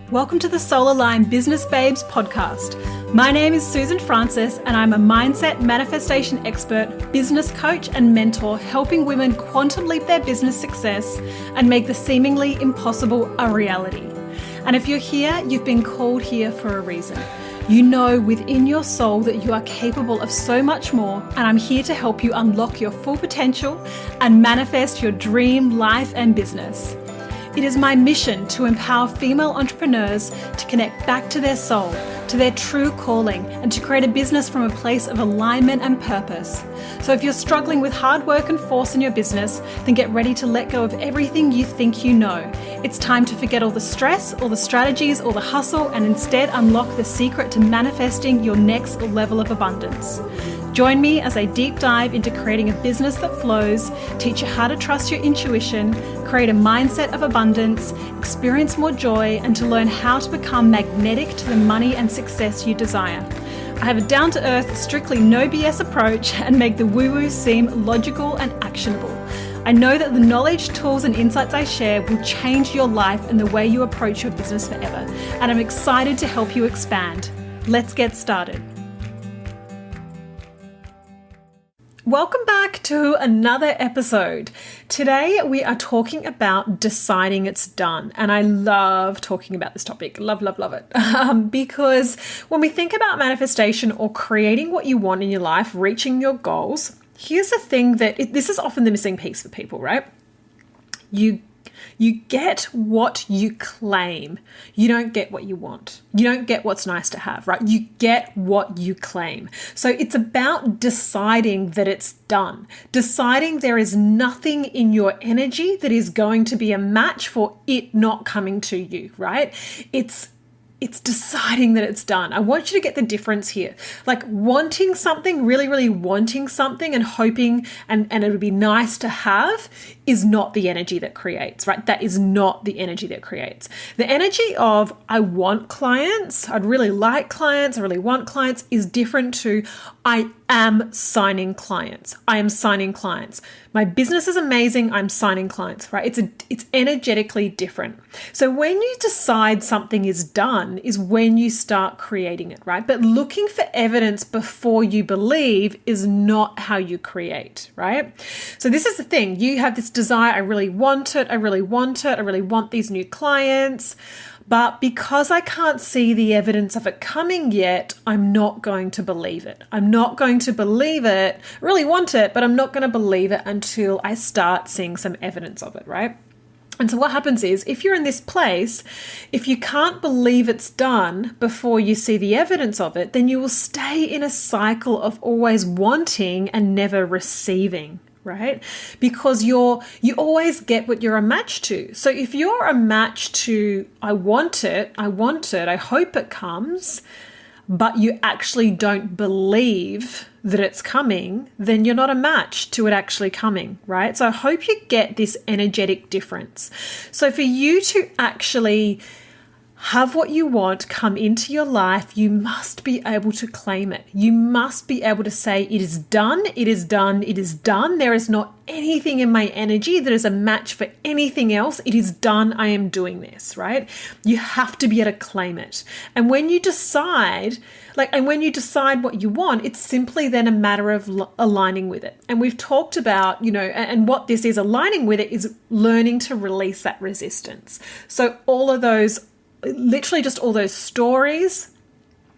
Welcome to the Solar Line Business Babes podcast. My name is Susan Francis and I'm a mindset manifestation expert, business coach and mentor helping women quantum leap their business success and make the seemingly impossible a reality. And if you're here, you've been called here for a reason. You know within your soul that you are capable of so much more, and I'm here to help you unlock your full potential and manifest your dream life and business. It is my mission to empower female entrepreneurs to connect back to their soul, to their true calling, and to create a business from a place of alignment and purpose. So if you're struggling with hard work and force in your business, then get ready to let go of everything you think you know. It's time to forget all the stress, all the strategies, all the hustle, and instead unlock the secret to manifesting your next level of abundance. Join me as I deep dive into creating a business that flows, teach you how to trust your intuition, create a mindset of abundance, experience more joy, and to learn how to become magnetic to the money and success you desire. I have a down-to-earth, strictly no BS approach and make the woo-woo seem logical and actionable. I know that the knowledge, tools, and insights I share will change your life and the way you approach your business forever. And I'm excited to help you expand. Let's get started. Welcome back to another episode. Today we are talking about deciding it's done. And I love talking about this topic. Love it. Because when we think about manifestation or creating what you want in your life, reaching your goals, here's the thing this is often the missing piece for people, right? You get what you claim. You don't get what you want. You don't get what's nice to have, right? You get what you claim. So it's about deciding that it's done. Deciding there is nothing in your energy that is going to be a match for it not coming to you, right? It's deciding that it's done. I want you to get the difference here. Like wanting something, really wanting something and hoping and it would be nice to have is not the energy that creates, right? That is not the energy that creates. The energy of I want clients, I'd really like clients, I really want clients is different to I am signing clients. I am signing clients. My business is amazing. I'm signing clients, right? It's energetically different. So when you decide something is done is when you start creating it, right? But looking for evidence before you believe is not how you create, right? So this is the thing. You have this desire. I really want it. I really want these new clients. But because I can't see the evidence of it coming yet, I'm not going to believe it. I'm not going to believe it. I really want it, but I'm not going to believe it until I start seeing some evidence of it, right? And so what happens is, if you're in this place, if you can't believe it's done before you see the evidence of it, then you will stay in a cycle of always wanting and never receiving. Right? Because you always get what you're a match to. So if you're a match to, I want it, I hope it comes, but you actually don't believe that it's coming, then you're not a match to it actually coming, right? So I hope you get this energetic difference. So for you to actually have what you want come into your life, you must be able to claim it. You must be able to say, it is done, it is done, it is done. There is not anything in my energy that is a match for anything else. It is done. I am doing this, right? You have to be able to claim it. And when you decide, what you want, it's simply then a matter of aligning with it. And we've talked about, and what this is aligning with it is learning to release that resistance. So literally just all those stories.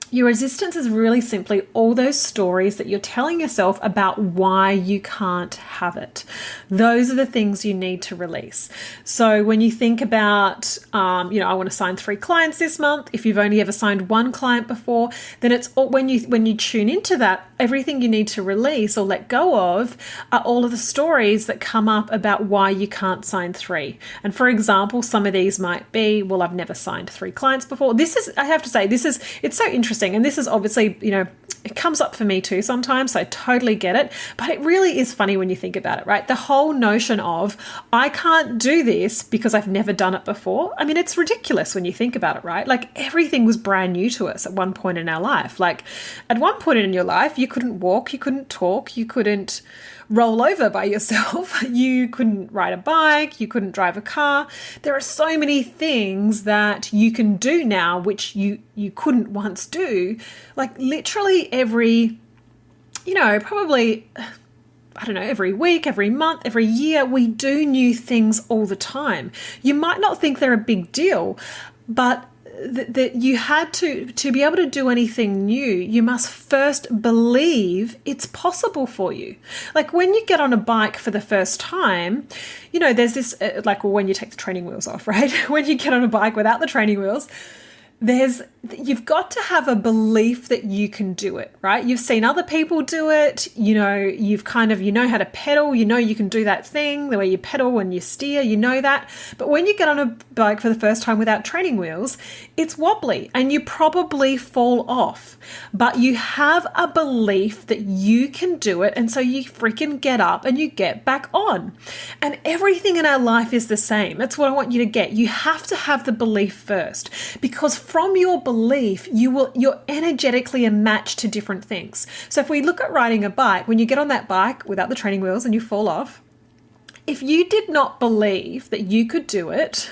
Your resistance is really simply all those stories that you're telling yourself about why you can't have it. Those are the things you need to release. So when you think about, I want to sign 3 clients this month. If you've only ever signed 1 client before, then it's all, when you tune into that, everything you need to release or let go of are all of the stories that come up about why you can't sign 3. And for example, some of these might be, well, I've never signed 3 clients before. It's so interesting. And this is obviously, it comes up for me too sometimes, so I totally get it. But it really is funny when you think about it, right? The whole notion of, I can't do this because I've never done it before. I mean, it's ridiculous when you think about it, right? Like everything was brand new to us at one point in our life. Like at one point in your life, you couldn't walk, you couldn't talk, you couldn't roll over by yourself, you couldn't ride a bike, you couldn't drive a car. There are so many things that you can do now which you couldn't once do. Like literally every, probably, I don't know, every week, every month, every year, we do new things all the time. You might not think they're a big deal, but that you had to be able to do anything new, you must first believe it's possible for you. Like when you get on a bike for the first time, there's this, when you take the training wheels off, right? When you get on a bike without the training wheels, you've got to have a belief that you can do it, right? You've seen other people do it, you've how to pedal, you can do that thing, the way you pedal when you steer, that. But when you get on a bike for the first time without training wheels, it's wobbly and you probably fall off. But you have a belief that you can do it, and so you freaking get up and you get back on. And everything in our life is the same. That's what I want you to get. You have to have the belief first, because from your belief, you're energetically a match to different things. So if we look at riding a bike, when you get on that bike without the training wheels and you fall off, if you did not believe that you could do it,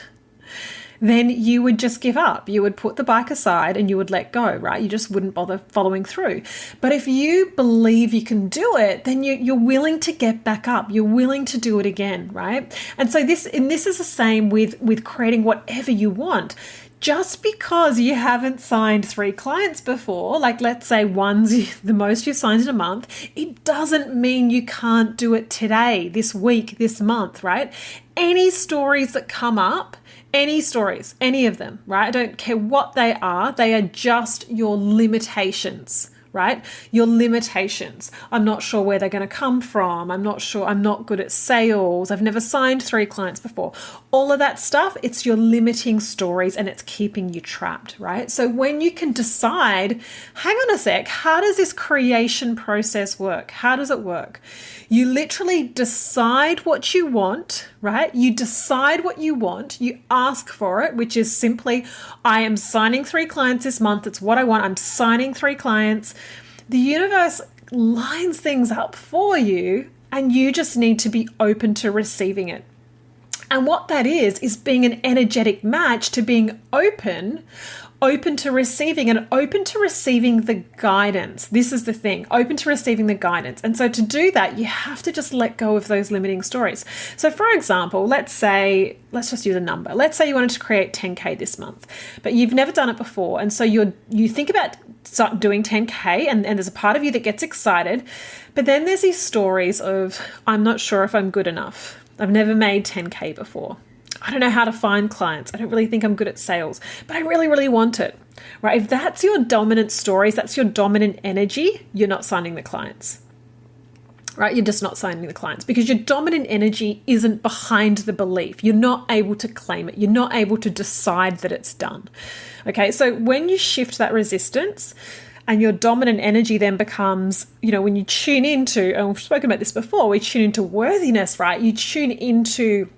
then you would just give up. You would put the bike aside and you would let go, right? You just wouldn't bother following through. But if you believe you can do it, then you're willing to get back up. You're willing to do it again, right? And so this is the same with creating whatever you want. Just because you haven't signed 3 clients before, like let's say one's the most you've signed in a month, it doesn't mean you can't do it today, this week, this month, right? Any stories that come up, any stories, any of them, right? I don't care what they are just your limitations, right? Your limitations. I'm not sure where they're going to come from. I'm not sure. I'm not good at sales. I've never signed 3 clients before. All of that stuff, it's your limiting stories and it's keeping you trapped, right? So when you can decide, hang on a sec, how does this creation process work? How does it work? You literally decide what you want, right? You decide what you want. You ask for it, which is simply, I am signing 3 clients this month. It's what I want. I'm signing 3 clients. The universe lines things up for you, and you just need to be open to receiving it. And what that is being an energetic match to being open to receiving and open to receiving the guidance. This is the thing, open to receiving the guidance. And so to do that, you have to just let go of those limiting stories. So for example, let's just use a number. Let's say you wanted to create 10K this month, but you've never done it before. And so you think about doing 10K and there's a part of you that gets excited, but then there's these stories of, I'm not sure if I'm good enough. I've never made 10K before. I don't know how to find clients. I don't really think I'm good at sales, but I really, really want it, right? If that's your dominant stories, that's your dominant energy, you're not signing the clients, right? You're just not signing the clients because your dominant energy isn't behind the belief. You're not able to claim it. You're not able to decide that it's done. Okay. So when you shift that resistance, and your dominant energy then becomes, when you tune into, and we've spoken about this before, we tune into worthiness, right? You tune into,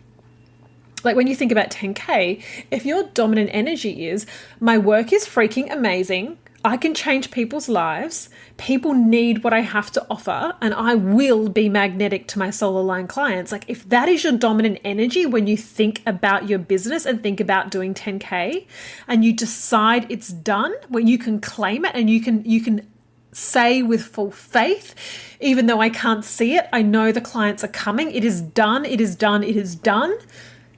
like when you think about 10K, if your dominant energy is, my work is freaking amazing, I can change people's lives, people need what I have to offer, and I will be magnetic to my soul aligned clients. Like if that is your dominant energy when you think about your business and think about doing 10K and you decide it's done, when you can claim it and you can say with full faith, even though I can't see it, I know the clients are coming, it is done, it is done, it is done.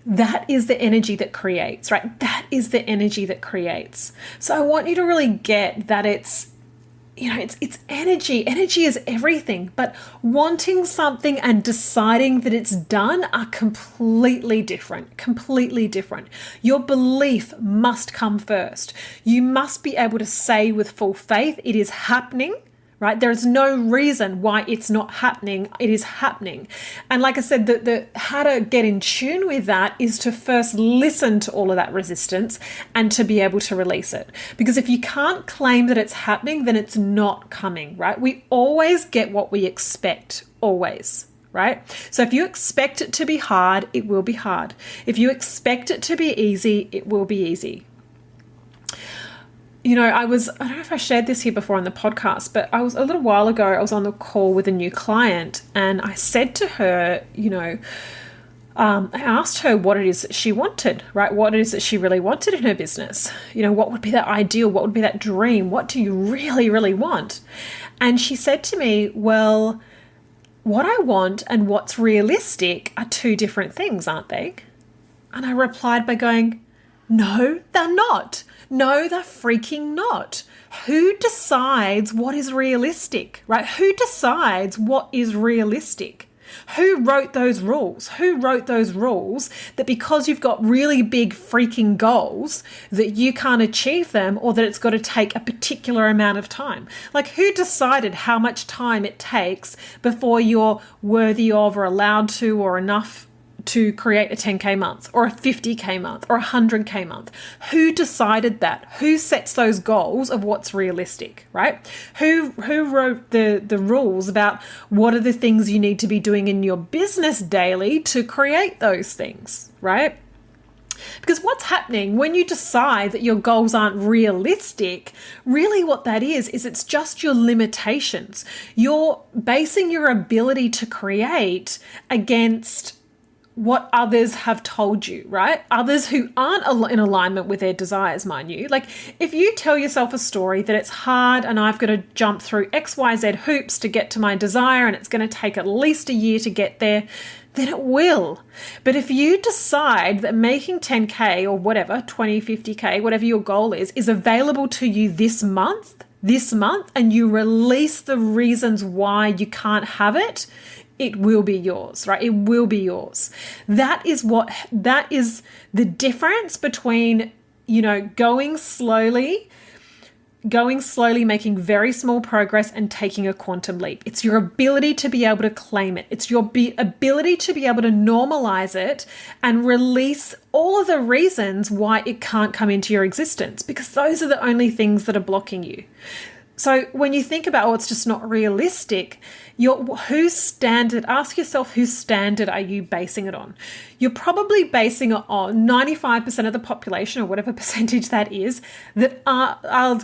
That is the energy that creates, right? That is the energy that creates. So I want you to really get that it's energy. Energy is everything, but wanting something and deciding that it's done are completely different, completely different. Your belief must come first. You must be able to say with full faith, it is happening. Right? There's no reason why it's not happening. It is happening. And like I said, the how to get in tune with that is to first listen to all of that resistance and to be able to release it. Because if you can't claim that it's happening, then it's not coming, right? We always get what we expect, always. Right? So if you expect it to be hard, it will be hard. If you expect it to be easy, it will be easy. I don't know if I shared this here before on the podcast, but I was a little while ago, I was on the call with a new client and I said to her, I asked her what it is that she wanted, right? What it is that she really wanted in her business. What would be that ideal? What would be that dream? What do you really, really want? And she said to me, well, what I want and what's realistic are two different things, aren't they? And I replied by going, no, they're not. No, they're freaking not. Who decides what is realistic, right? Who decides what is realistic? Who wrote those rules? Who wrote those rules that because you've got really big freaking goals that you can't achieve them, or that it's got to take a particular amount of time? Like, who decided how much time it takes before you're worthy of or allowed to or enough to create a 10K month or a 50K month or a 100K month? Who decided that? Who sets those goals of what's realistic, right? Who wrote the rules about what are the things you need to be doing in your business daily to create those things, right? Because what's happening when you decide that your goals aren't realistic, really what that is it's just your limitations. You're basing your ability to create against what others have told you, right? Others who aren't in alignment with their desires, mind you. Like, if you tell yourself a story that it's hard and I've got to jump through XYZ hoops to get to my desire and it's going to take at least a year to get there, then it will. But if you decide that making 10K or whatever, 20, 50K, whatever your goal is available to you this month, and you release the reasons why you can't have it, it will be yours, right? It will be yours. That is the difference between, going slowly, making very small progress and taking a quantum leap. It's your ability to be able to claim it. It's your ability to be able to normalize it and release all of the reasons why it can't come into your existence, because those are the only things that are blocking you. So when you think about, it's just not realistic, ask yourself, whose standard are you basing it on? You're probably basing it on 95% of the population, or whatever percentage that is, that are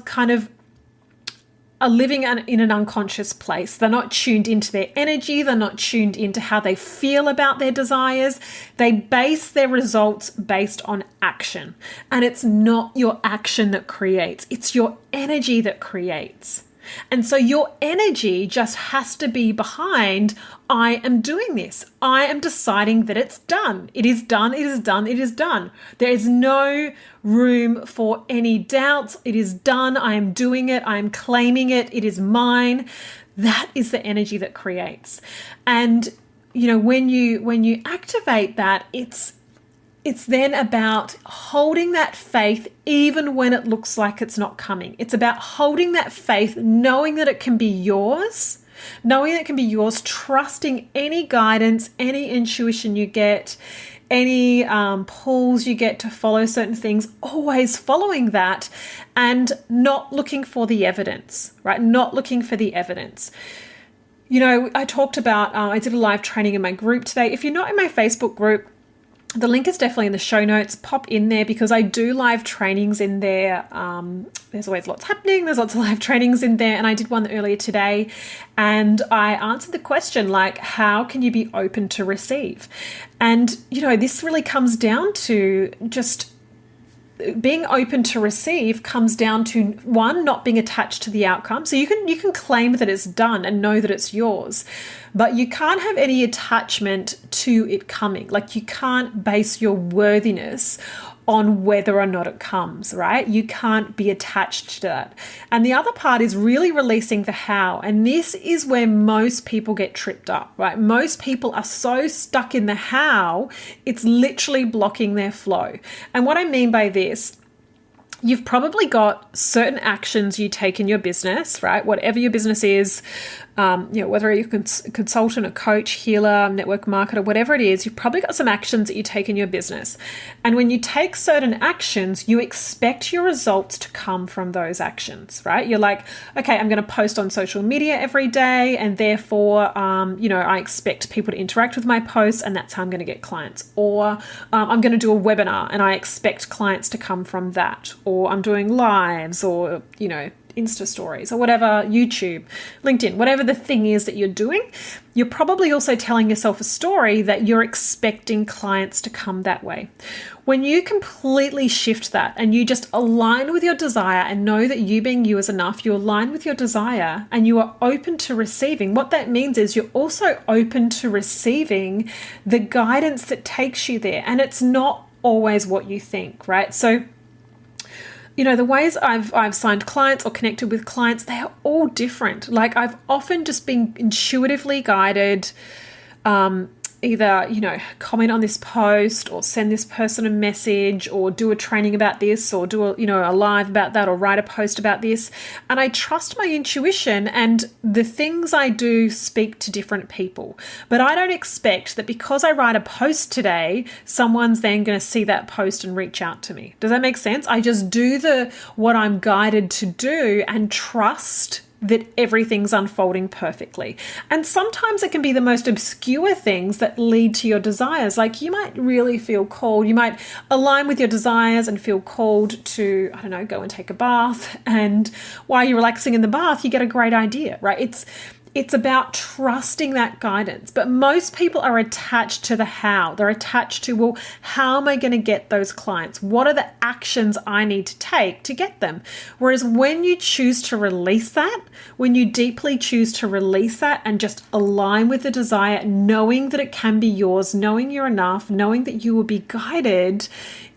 living in an unconscious place. They're not tuned into their energy. They're not tuned into how they feel about their desires. They base their results based on action. And it's not your action that creates. It's your energy that creates. And so your energy just has to be behind, I am doing this. I am deciding that it's done. It is done. It is done. It is done. There is no room for any doubts. It is done. I am doing it. I am claiming it. It is mine. That is the energy that creates. And, when you activate that, it's then about holding that faith even when it looks like it's not coming. It's about holding that faith, knowing that it can be yours, trusting any guidance, any intuition you get, any pulls you get to follow certain things, always following that and not looking for the evidence, right? Not looking for the evidence. I talked about, I did a live training in my group today. If you're not in my Facebook group, the link is definitely in the show notes. Pop in there because I do live trainings in there. There's always lots happening. There's lots of live trainings in there. And I did one earlier today and I answered the question, like, how can you be open to receive? And, this really comes down to just being open to receive comes down to, one, not being attached to the outcome. So you can claim that it's done and know that it's yours, but you can't have any attachment to it coming. Like, you can't base your worthiness on whether or not it comes, right? You can't be attached to that. And the other part is really releasing the how. And this is where most people get tripped up, right? Most people are so stuck in the how, it's literally blocking their flow. And what I mean by this, you've probably got certain actions you take in your business, right? Whatever your business is, whether you're a consultant, a coach, healer, network marketer, whatever it is, you've probably got some actions that you take in your business. And when you take certain actions, you expect your results to come from those actions, right? You're like, okay, I'm going to post on social media every day, and therefore, I expect people to interact with my posts, and that's how I'm going to get clients. Or I'm going to do a webinar, and I expect clients to come from that. Or I'm doing lives, or, Insta stories or whatever, YouTube, LinkedIn, whatever the thing is that you're doing, you're probably also telling yourself a story that you're expecting clients to come that way. When you completely shift that and you just align with your desire and know that you being you is enough, you align with your desire and you are open to receiving, what that means is you're also open to receiving the guidance that takes you there. And it's not always what you think, right? So the ways I've signed clients or connected with clients, they are all different. Like I've often just been intuitively guided, either, comment on this post or send this person a message or do a training about this or do a live about that or write a post about this. And I trust my intuition, and the things I do speak to different people. But I don't expect that because I write a post today, someone's then going to see that post and reach out to me. Does that make sense? I just do what I'm guided to do and trust that everything's unfolding perfectly. And sometimes it can be the most obscure things that lead to your desires. Like you might really feel called, you might align with your desires and feel called to, go and take a bath. And while you're relaxing in the bath, you get a great idea, right? It's about trusting that guidance. But most people are attached to the how. They're attached to, well, how am I going to get those clients? What are the actions I need to take to get them? Whereas when you choose to release that, when you deeply choose to release that and just align with the desire, knowing that it can be yours, knowing you're enough, knowing that you will be guided,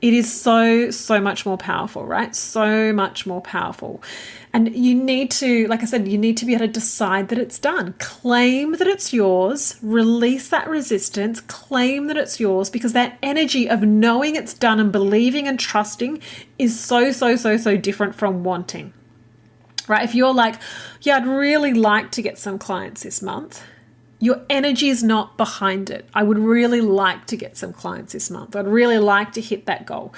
it is so, so much more powerful, right? So much more powerful. And you need to, like I said, you need to be able to decide that it's done. Claim that it's yours, release that resistance, claim that it's yours, because that energy of knowing it's done and believing and trusting is so, so, so, so different from wanting, right? If you're like, yeah, I'd really like to get some clients this month, your energy is not behind it. I would really like to get some clients this month. I'd really like to hit that goal.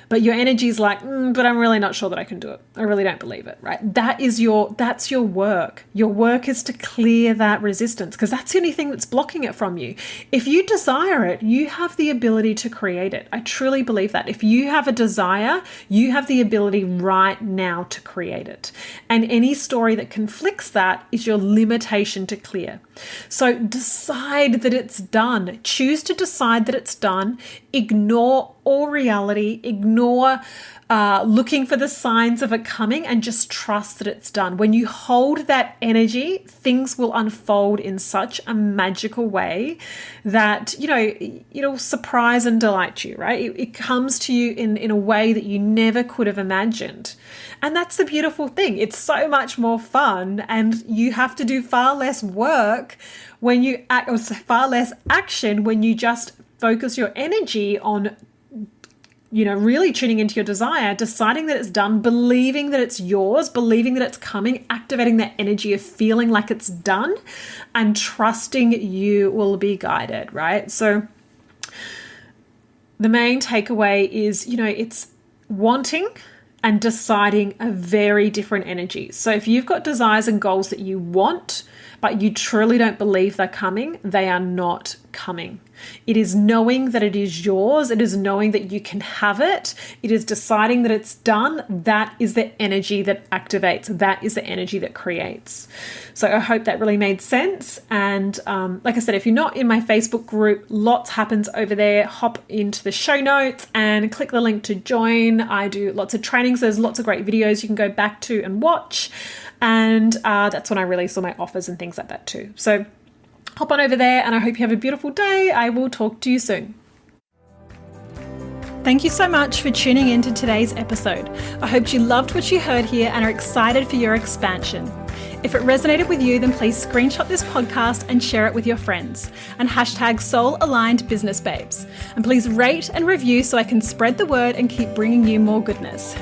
But your energy is like, but I'm really not sure that I can do it. I really don't believe it, right? That's your work. Your work is to clear that resistance, because that's the only thing that's blocking it from you. If you desire it, you have the ability to create it. I truly believe that. If you have a desire, you have the ability right now to create it. And any story that conflicts that is your limitation to clear. So decide that it's done. Choose to decide that it's done. Ignore all reality, ignore looking for the signs of it coming, and just trust that it's done. When you hold that energy, things will unfold in such a magical way that, it'll surprise and delight you, right? It comes to you in a way that you never could have imagined. And that's the beautiful thing. It's so much more fun, and you have to do far less work when you act, or far less action when you just focus your energy on really tuning into your desire, deciding that it's done, believing that it's yours, believing that it's coming, activating that energy of feeling like it's done, and trusting you will be guided, right? So the main takeaway is, it's wanting and deciding a very different energy. So if you've got desires and goals that you want, but you truly don't believe they're coming, they are not coming. It is knowing that it is yours. It is knowing that you can have it. It is deciding that it's done. That is the energy that activates. That is the energy that creates. So I hope that really made sense. And like I said, if you're not in my Facebook group, lots happens over there. Hop into the show notes and click the link to join. I do lots of trainings. There's lots of great videos you can go back to and watch. And that's when I release all my offers and things like that too. So hop on over there, and I hope you have a beautiful day. I will talk to you soon. Thank you so much for tuning in to today's episode. I hope you loved what you heard here and are excited for your expansion. If it resonated with you, then please screenshot this podcast and share it with your friends, and hashtag Soul Aligned Business Babes. And please rate and review so I can spread the word and keep bringing you more goodness.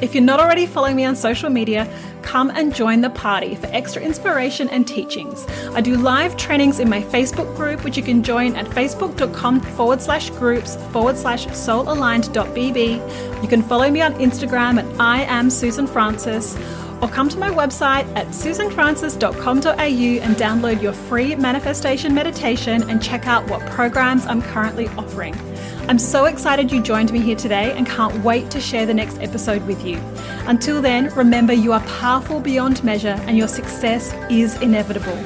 If you're not already following me on social media, Come and join the party for extra inspiration and teachings. I do live trainings in my Facebook group, which you can join at facebook.com/groups/soulaligned.bb. You can follow me on Instagram at I am Susan Francis, or come to my website at susanfrancis.com.au and download your free manifestation meditation and check out what programs I'm currently offering. I'm so excited you joined me here today and can't wait to share the next episode with you. Until then, remember you are powerful beyond measure and your success is inevitable.